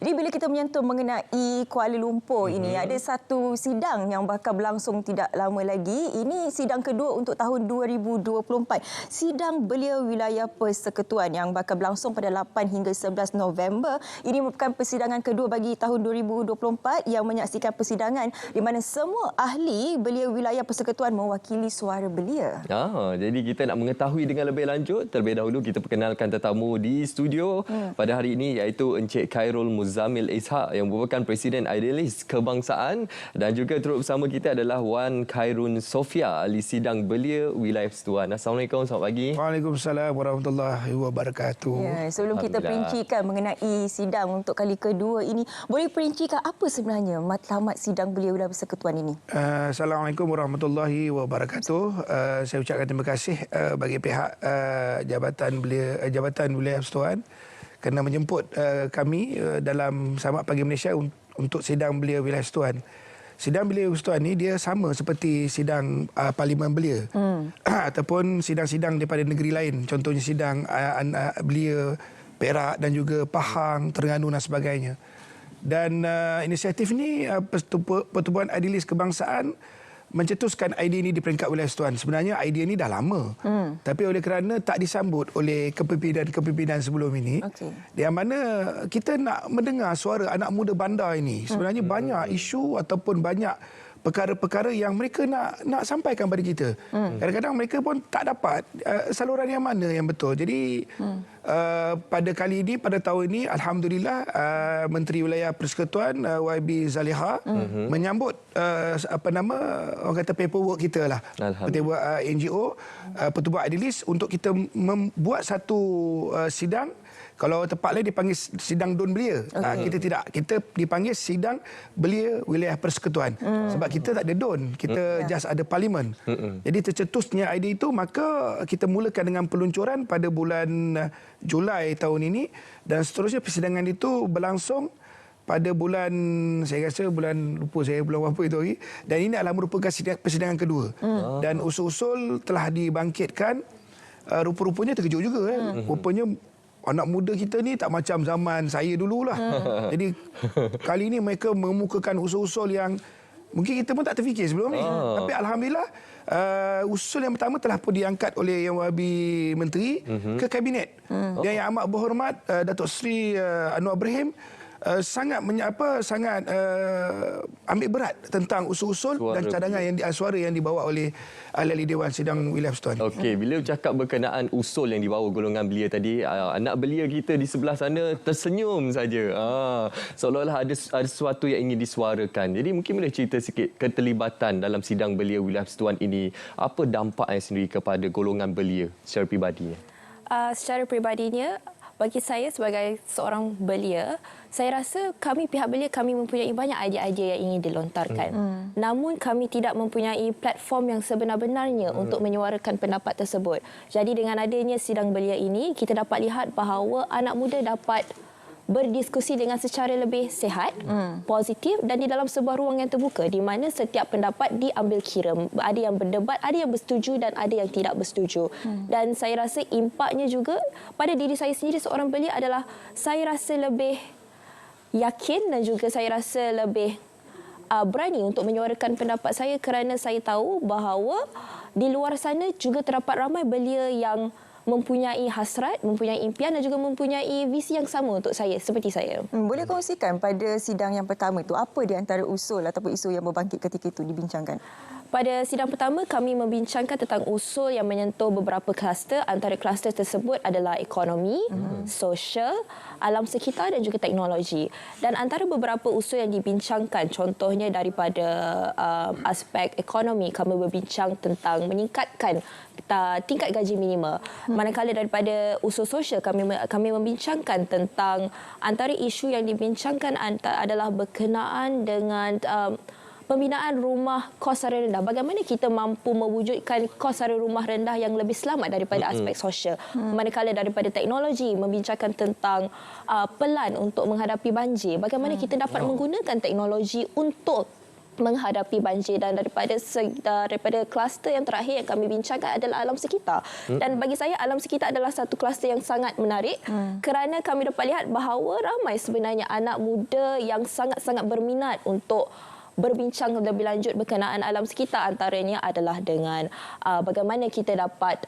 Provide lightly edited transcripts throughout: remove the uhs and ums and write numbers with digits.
Ini bila kita menyentuh mengenai Kuala Lumpur ini, ada satu sidang yang bakal berlangsung tidak lama lagi. Ini sidang kedua untuk tahun 2024. Sidang Belia Wilayah Persekutuan yang bakal berlangsung pada 8 hingga 11 November. Ini merupakan persidangan kedua bagi tahun 2024 yang menyaksikan persidangan di mana semua ahli Belia Wilayah Persekutuan mewakili suara belia. Jadi kita nak mengetahui dengan lebih lanjut, terlebih dahulu kita perkenalkan tetamu di studio pada hari ini iaitu Encik Khairul Muzammil Ishak yang merupakan Presiden Idealis Kebangsaan, dan juga turut bersama kita adalah Wan Khairun Sofia, ahli sidang Belia Wilayah Persekutuan. Assalamualaikum, selamat pagi. Waalaikumsalam warahmatullahi wabarakatuh. Ya, sebelum kita perincikan mengenai sidang untuk kali kedua ini, boleh perincikan apa sebenarnya matlamat sidang Belia Wilayah Persekutuan ini? Assalamualaikum warahmatullahi wabarakatuh. Saya ucapkan terima kasih bagi pihak Jabatan Wilayah Persekutuan kerana menjemput kami dalam Samak Pagi Malaysia untuk sidang Belia Wilayah Persekutuan. Sidang Belia Persekutuan ni dia sama seperti sidang Parlimen Belia ataupun sidang-sidang daripada negeri lain. Contohnya sidang Belia Perak dan juga Pahang, Terengganu dan sebagainya. Dan inisiatif ni Pertubuhan Idealis Kebangsaan mencetuskan idea ini di peringkat wilayah persekutuan. Sebenarnya idea ini dah lama. Tapi oleh kerana tak disambut oleh kepimpinan sebelum ini, yang mana kita nak mendengar suara anak muda bandar ini. Sebenarnya banyak isu ataupun banyak perkara-perkara yang mereka nak sampaikan pada kita. Kadang-kadang mereka pun tak dapat saluran yang mana yang betul. Jadi pada kali ini, pada tahun ini, alhamdulillah Menteri Wilayah Persekutuan YB Zaliha menyambut orang kata paperwork kita lah. Paperwork NGO Pertubuhan Idealis untuk kita membuat satu sidang. Kalau tempat lain dipanggil sidang Dun Belia. Kita tidak. Kita dipanggil sidang Belia Wilayah Persekutuan. Sebab kita tak ada Dun. Kita just ada parlimen. Jadi tercetusnya idea itu, maka kita mulakan dengan peluncuran pada bulan Julai tahun ini. Dan seterusnya persidangan itu berlangsung pada bulan, saya rasa lupa saya bulan apa itu lagi. Dan ini adalah merupakan persidangan kedua. Dan usul-usul telah dibangkitkan. Rupa-rupanya terkejut juga. Rupanya anak muda kita ni tak macam zaman saya dululah. Jadi kali ini mereka mengemukakan usul-usul yang mungkin kita pun tak terfikir sebelum ni. Tapi alhamdulillah usul yang pertama telah pun diangkat oleh Yang Wabi Menteri ke Kabinet. Dan yang amat berhormat Datuk Seri Anwar Ibrahim sangat ambil berat tentang usul-usul dan cadangan suara yang dibawa oleh ahli Dewan Sidang Wilayah Persekutuan. Okey, bila bercakap berkenaan usul yang dibawa golongan belia tadi, anak belia kita di sebelah sana tersenyum saja. Seolah-olah ada sesuatu yang ingin disuarakan. Jadi mungkin boleh cerita sikit keterlibatan dalam sidang Belia Wilayah Persekutuan ini. Apa dampaknya sendiri kepada golongan belia secara peribadi? Secara peribadinya, bagi saya sebagai seorang belia, saya rasa pihak belia kami mempunyai banyak idea-idea yang ingin dilontarkan. Namun kami tidak mempunyai platform yang sebenar-benarnya untuk menyuarakan pendapat tersebut. Jadi dengan adanya sidang belia ini, kita dapat lihat bahawa anak muda dapat berdiskusi dengan secara lebih sihat, positif dan di dalam sebuah ruang yang terbuka di mana setiap pendapat diambil kira. Ada yang berdebat, ada yang bersetuju dan ada yang tidak bersetuju. Dan saya rasa impaknya juga pada diri saya sendiri seorang belia adalah saya rasa lebih yakin dan juga saya rasa lebih berani untuk menyuarakan pendapat saya kerana saya tahu bahawa di luar sana juga terdapat ramai belia yang mempunyai hasrat, mempunyai impian dan juga mempunyai visi yang sama untuk saya, seperti saya. Boleh kongsikan pada sidang yang pertama itu, apa di antara usul ataupun isu yang berbangkit ketika itu dibincangkan? Pada sidang pertama, kami membincangkan tentang usul yang menyentuh beberapa kluster. Antara kluster tersebut adalah ekonomi, sosial, alam sekitar dan juga teknologi. Dan antara beberapa usul yang dibincangkan, contohnya daripada aspek ekonomi, kami berbincang tentang meningkatkan tingkat gaji minima. Manakala daripada usul sosial, kami membincangkan tentang antara isu yang dibincangkan adalah berkenaan dengan pembinaan rumah kos sara rendah. Bagaimana kita mampu mewujudkan kos sara rumah rendah yang lebih selamat daripada aspek sosial. Manakala daripada teknologi, membincangkan tentang pelan untuk menghadapi banjir. Bagaimana kita dapat menggunakan teknologi untuk menghadapi banjir, dan daripada kluster yang terakhir yang kami bincangkan adalah alam sekitar. Dan bagi saya alam sekitar adalah satu kluster yang sangat menarik kerana kami dapat lihat bahawa ramai sebenarnya anak muda yang sangat-sangat berminat untuk berbincang lebih lanjut berkenaan alam sekitar. Antaranya adalah dengan bagaimana kita dapat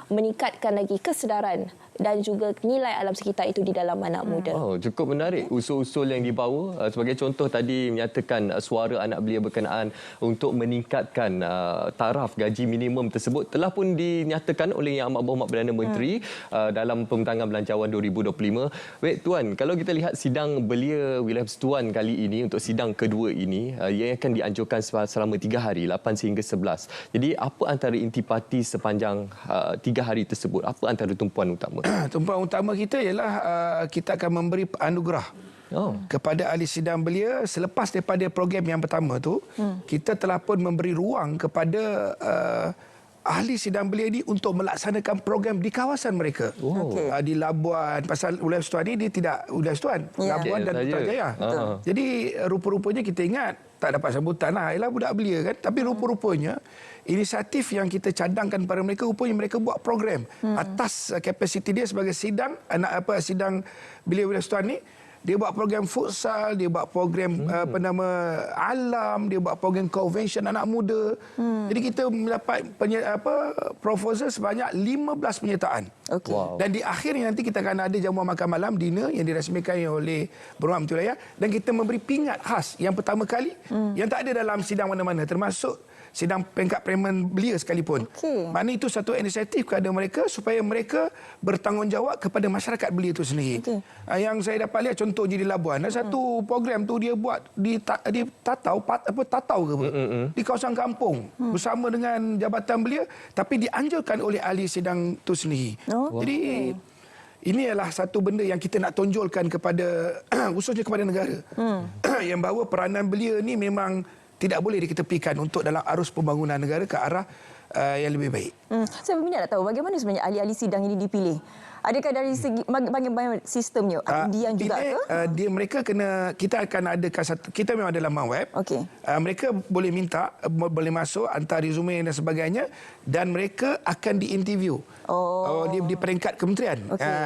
meningkatkan lagi kesedaran dan juga nilai alam sekitar itu di dalam anak muda. Oh, cukup menarik usul-usul yang dibawa. Sebagai contoh tadi menyatakan suara anak belia berkenaan untuk meningkatkan taraf gaji minimum tersebut telah pun dinyatakan oleh Yang Amat Berhormat Perdana Menteri dalam pembentangan belanjawan 2025. Baik Tuan, kalau kita lihat sidang belia Wilayah Persekutuan kali ini untuk sidang kedua ini, ia akan dianjurkan selama 3 hari, 8 sehingga 11. Jadi apa antara intipati sepanjang 3 hari tersebut? Apa antara tumpuan utama? Tumpuan utama kita ialah kita akan memberi anugerah kepada ahli sidang belia. Selepas daripada program yang pertama tu, kita telah pun memberi ruang kepada ahli sidang belia ini untuk melaksanakan program di kawasan mereka. Di Labuan, pasal Wilayah Persekutuan ini dia tidak Wilayah Persekutuan, Labuan dan Putrajaya. Jadi rupa-rupanya kita ingat tak dapat sambutan lah, ialah budak belia kan. Tapi rupa-rupanya inisiatif yang kita cadangkan pada mereka, rupanya mereka buat program atas kapasiti dia sebagai sidang sidang belia Wilayah Persekutuan ni. Dia buat program futsal, dia buat program alam, dia buat program convention anak muda. Jadi kita mendapat proposal sebanyak 15 penyertaan. Wow. Dan di akhirnya nanti kita akan ada jamuan makan malam, dinner yang dirasmikan oleh Berhormat Menteri Wilayah, dan kita memberi pingat khas yang pertama kali yang tak ada dalam sidang mana-mana, termasuk sidang peringkat Parlimen belia sekalipun. Maknanya itu satu inisiatif kepada mereka supaya mereka bertanggungjawab kepada masyarakat belia itu sendiri. Yang saya dapat lihat contohnya di Labuan, satu program tu dia buat di Tatau ke apa? Di kawasan kampung bersama dengan Jabatan Belia, tapi dianjurkan oleh ahli sidang itu sendiri. Jadi ini adalah satu benda yang kita nak tonjolkan kepada khususnya kepada negara. Yang bahawa peranan belia ni memang tidak boleh diketepikan untuk dalam arus pembangunan negara ke arah yang lebih baik. Saya berminat nak tahu bagaimana sebenarnya ahli-ahli sidang ini dipilih. Adakah dari segi bagaimana sistemnya? Undian juga ke? Mereka kita akan adakan satu, kita memang ada laman web. Mereka boleh minta, boleh masuk, hantar resume dan sebagainya, dan mereka akan diinterview. Di peringkat kementerian.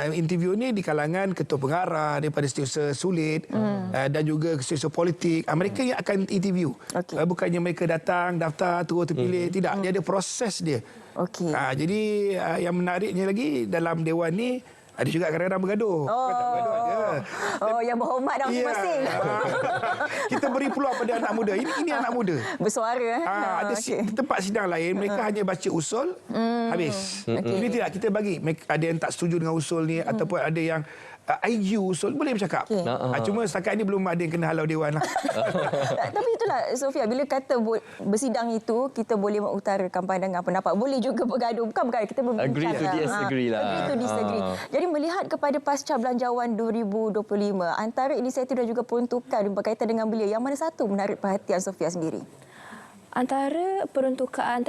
Interview ni di kalangan ketua pengarah daripada setiausaha sulit dan juga setiausaha politik. Mereka yang akan interview. Bukannya mereka datang, daftar, terus terpilih. Tidak, dia ada proses dia. Jadi yang menariknya lagi dalam dewan ni ada juga kadang-kadang bergaduh. Yang berhormat dan masing-masing. Kita beri peluang pada anak muda. Ini anak muda. Bersuara. Ada tempat sidang lain, mereka hanya baca usul, habis. Ini tidak, kita bagi. Ada yang tak setuju dengan usul ni, ataupun ada yang IU usul, boleh bercakap. Cuma setakat ini belum ada yang kena halau dewan lah. Tapi itulah Sofia, bila kata bersidang itu, kita boleh mengutarakan pandangan pendapat. Boleh juga bergaduh. Bukan bergaduh, kita berbincang. Agree to disagree lah. Agree to disagree. Jadi melihat kepada pasca belanjawan 2025, antara inisiatif dan juga peruntukan berkaitan dengan belia, yang mana satu menarik perhatian Sofia sendiri? Antara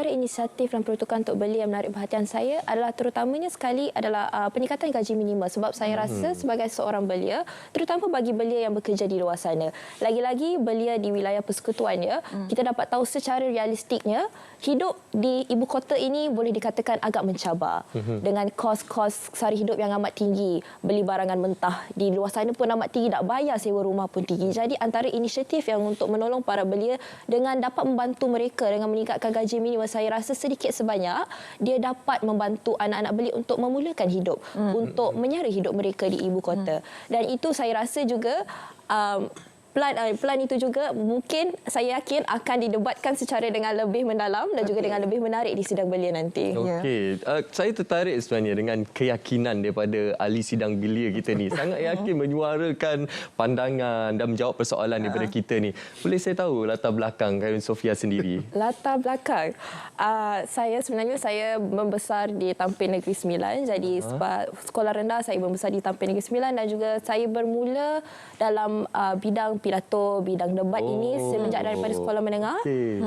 inisiatif dan peruntukan untuk belia yang menarik perhatian saya adalah terutamanya sekali adalah peningkatan gaji minimum, sebab saya rasa sebagai seorang belia, terutama bagi belia yang bekerja di luar sana, lagi-lagi belia di wilayah persekutuan ya, kita dapat tahu secara realistiknya hidup di ibu kota ini boleh dikatakan agak mencabar dengan kos-kos sara hidup yang amat tinggi, beli barangan mentah di luar sana pun amat tinggi, nak bayar sewa rumah pun tinggi. Jadi antara inisiatif yang untuk menolong para belia dengan dapat membantu mereka dengan meningkatkan gaji minimum, saya rasa sedikit sebanyak dia dapat membantu anak-anak belia untuk memulakan hidup, untuk menyara hidup mereka di ibu kota. Dan itu saya rasa juga plan itu juga mungkin saya yakin akan didebatkan secara dengan lebih mendalam dan juga dengan lebih menarik di sidang belia nanti. Okey, saya tertarik sebenarnya dengan keyakinan daripada ahli sidang belia kita ni. Sangat yakin menyuarakan pandangan dan menjawab persoalan daripada kita ni. Boleh saya tahu latar belakang Khairul Sofia sendiri? Latar belakang. Saya membesar di Tampin Negeri Sembilan. Jadi sekolah rendah saya membesar di Tampin Negeri Sembilan, dan juga saya bermula dalam bidang pidato, bidang debat ini semenjak daripada sekolah menengah.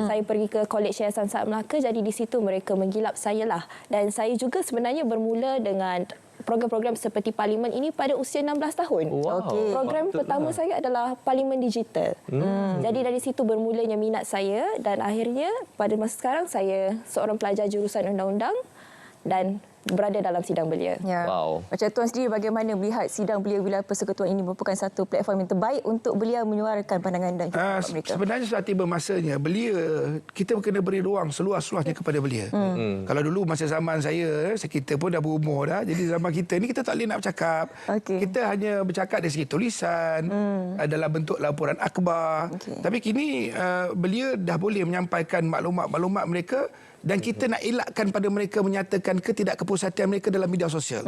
Saya pergi ke Kolej Yayasan Saat Melaka, jadi di situ mereka menggilap saya lah. Dan saya juga sebenarnya bermula dengan program-program seperti parlimen ini pada usia 16 tahun. Wow. Okey. Program Patutlah. pertama saya adalah parlimen digital. Jadi dari situ bermulanya minat saya dan akhirnya pada masa sekarang saya seorang pelajar jurusan undang-undang dan berada dalam sidang belia. Ya. Wow. Macam tuan sendiri bagaimana melihat sidang belia wilayah persekutuan ini merupakan satu platform yang terbaik untuk belia menyuarakan pandangan dan juga pendapat mereka. Sebenarnya sudah tiba masanya belia, kita kena beri ruang seluas-luasnya kepada belia. Kalau dulu masa zaman saya kita pun dah berumur dah. Jadi zaman kita ni kita tak boleh nak bercakap. Okey. Kita hanya bercakap dari segi tulisan, dalam bentuk laporan akhbar. Okey. Tapi kini belia dah boleh menyampaikan maklumat-maklumat mereka dan kita nak elakkan pada mereka menyatakan ketidakkepuasaan mereka dalam media sosial.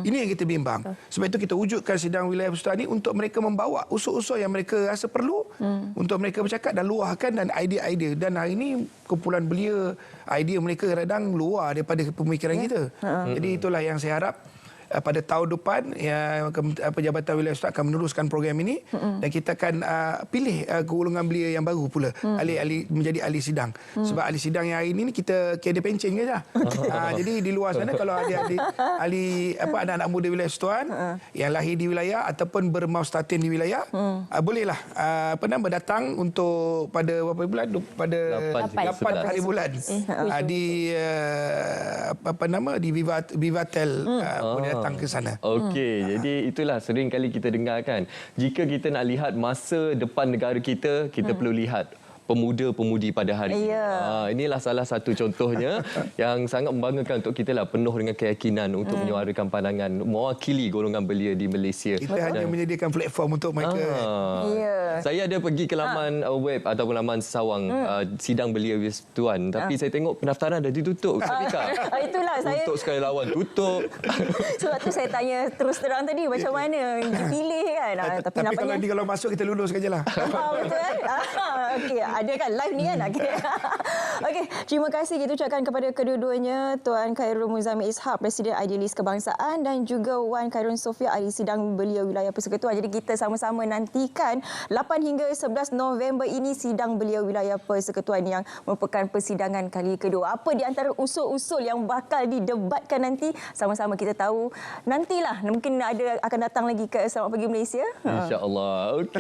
Ini yang kita bimbang. Sebab itu kita wujudkan sidang wilayah persekutuan ini untuk mereka membawa usul-usul yang mereka rasa perlu untuk mereka bercakap dan luahkan dan idea-idea. Dan hari ini kumpulan belia, idea mereka kadang-kadang luar daripada pemikiran kita. Jadi itulah yang saya harap pada tahun depan Jabatan Wilayah Persekutuan akan meneruskan program ini dan kita akan pilih golongan belia yang baru pula menjadi ahli sidang. Sebab ahli sidang yang hari ini kita kira pencen je lah. Jadi di luar sana kalau ada ahli anak-anak muda wilayah persekutuan yang lahir di wilayah ataupun bermaustatin di wilayah, bolehlah datang untuk pada berapa bulan? Pada 8 hari bulan di di Vivatel boleh datang ke sana. Okey, jadi itulah sering kali kita dengarkan. Jika kita nak lihat masa depan negara kita, kita perlu lihat pemuda-pemudi pada hari ini. Inilah salah satu contohnya yang sangat membanggakan untuk kita lah, penuh dengan keyakinan untuk menyuarakan pandangan, mewakili golongan belia di Malaysia. Kita hanya menyediakan platform untuk mereka. Saya ada pergi ke laman web ataupun laman sawang sidang belia persekutuan, tapi saya tengok pendaftaran dah ditutup. Itulah saya Untuk sekali lawan tutup. sebab tu saya tanya terus terang tadi macam mana dipilih kan. Tapi nampaknya kalau masuk kita lulus sajalah. betul kan? Okey, ada kan live ni kan? Okey, terima kasih kita ucapkan kepada kedua-duanya, Tuan Khairul Muzamil Ishak, Presiden Idealis Kebangsaan dan juga Wan Khairun Sofia, Ahli Sidang Belia Wilayah Persekutuan. Jadi kita sama-sama nantikan 8 hingga 11 November ini sidang belia wilayah persekutuan yang merupakan persidangan kali kedua. Apa di antara usul-usul yang bakal didebatkan nanti, sama-sama kita tahu nantilah. Mungkin akan datang lagi ke Selamat Pagi Malaysia. InsyaAllah. Okey.